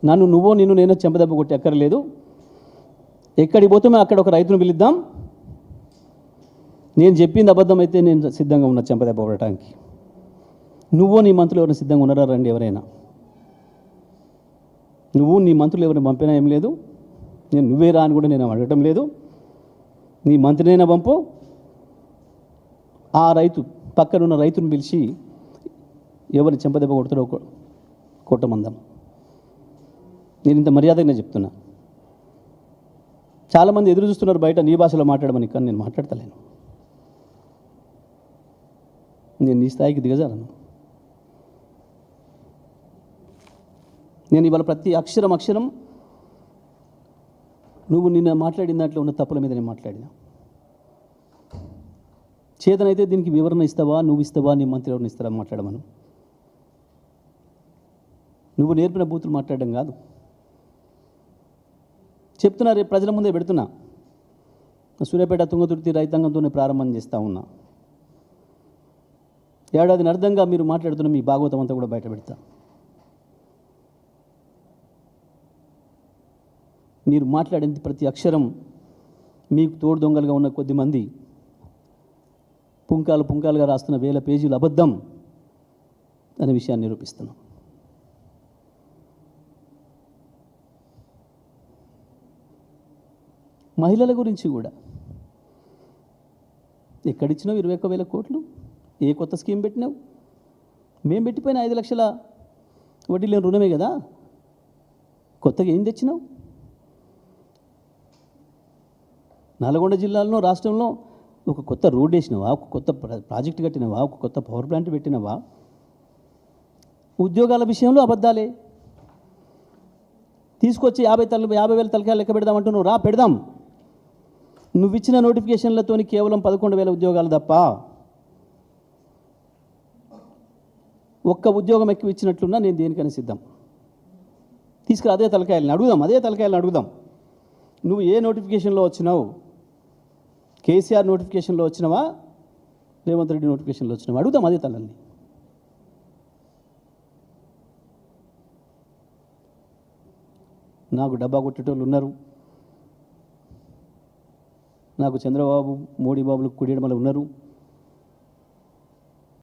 నిన్ను నేను చెంపదెబ్బ కొట్టి అక్కర్లేదు. ఎక్కడికి పోతే అక్కడ ఒక రైతును పిలుద్దాం. నేను చెప్పింది అబద్ధం అయితే నేను సిద్ధంగా ఉన్నా చెంపదెబ్బ కొట్టడానికి. నీ మంత్రులు ఎవరైనా సిద్ధంగా ఉన్నారా? రండి ఎవరైనా. నీ మంత్రులు ఎవరైనా పంపినా ఏం లేదు. నేను నువ్వే రా అని కూడా నేను అడగటం లేదు. నీ మంత్రినైనా పంపు. ఆ రైతు పక్కనున్న రైతును పిలిచి ఎవరిని చెంపదెబ్బ కొడతాడో కొట్టమందాం. నేను ఇంత మర్యాదగానే చెప్తున్నా. చాలామంది ఎదురు చూస్తున్నారు బయట నీ భాషలో మాట్లాడమని, కానీ నేను మాట్లాడతలేను. నేను నీ స్థాయికి దిగజాలను. నేను ఇవాళ ప్రతి అక్షరం నువ్వు నిన్న మాట్లాడిన దాంట్లో ఉన్న తప్పుల మీద నేను మాట్లాడినా. చేతనైతే దీనికి వివరణ ఇస్తావా, నువ్వు ఇస్తావా, నీ మంత్రి ఎవరిని ఇస్తారా మాట్లాడమను. నువ్వు నేర్పిన బూతులు మాట్లాడడం కాదు చెప్తున్నా. రేపు ప్రజల ముందే పెడుతున్నా. సూర్యాపేట తుంగతుర్తి రైతాంగంతోనే ప్రారంభం చేస్తూ ఉన్నా. ఏడాదిని అర్థంగా మీరు మాట్లాడుతున్న మీ భాగవతం అంతా కూడా బయట పెడతా. మీరు మాట్లాడేది ప్రతి అక్షరం మీకు తోడు దొంగలుగా ఉన్న కొద్దిమంది పుంకాలుగా రాస్తున్న 1000 పేజీలు అబద్ధం అనే విషయాన్ని నిరూపిస్తున్నాం. మహిళల గురించి కూడా ఎక్కడిచ్చినావు 21,000 కోట్లు? ఏ కొత్త స్కీమ్ పెట్టినావు? మేము పెట్టిపోయిన 5 లక్షల వడ్డీ లేని రుణమే కదా. కొత్తగా ఏం తెచ్చినావు? నల్గొండ జిల్లాలో రాష్ట్రంలో ఒక కొత్త రోడ్ వేసినావా? ఒక కొత్త ప్రాజెక్ట్ కట్టినవా? ఒక కొత్త పవర్ ప్లాంట్ పెట్టినవా? ఉద్యోగాల విషయంలో అబద్ధాలే. తీసుకొచ్చి 50,000 తలకాయలు లెక్క పెడదామంటున్నావు. రా పెడదాం. నువ్వు ఇచ్చిన నోటిఫికేషన్లతో కేవలం 11,000 ఉద్యోగాలు తప్ప ఒక్క ఉద్యోగం ఎక్కువ ఇచ్చినట్లున్నా నేను దేనికైనా సిద్ధం. తీసుకురా అదే తలకాయలని అడుగుదాం. నువ్వు ఏ నోటిఫికేషన్లో వచ్చినావు? కేసీఆర్ నోటిఫికేషన్లో వచ్చినవా? రేవంత్ రెడ్డి నోటిఫికేషన్లో వచ్చినవా? అడుగుదాం అదే తలని. నాకు డబ్బా కొట్టేటోళ్ళు ఉన్నారు. నాకు చంద్రబాబు మోడీ బాబులు కుడియడమలు ఉన్నారు.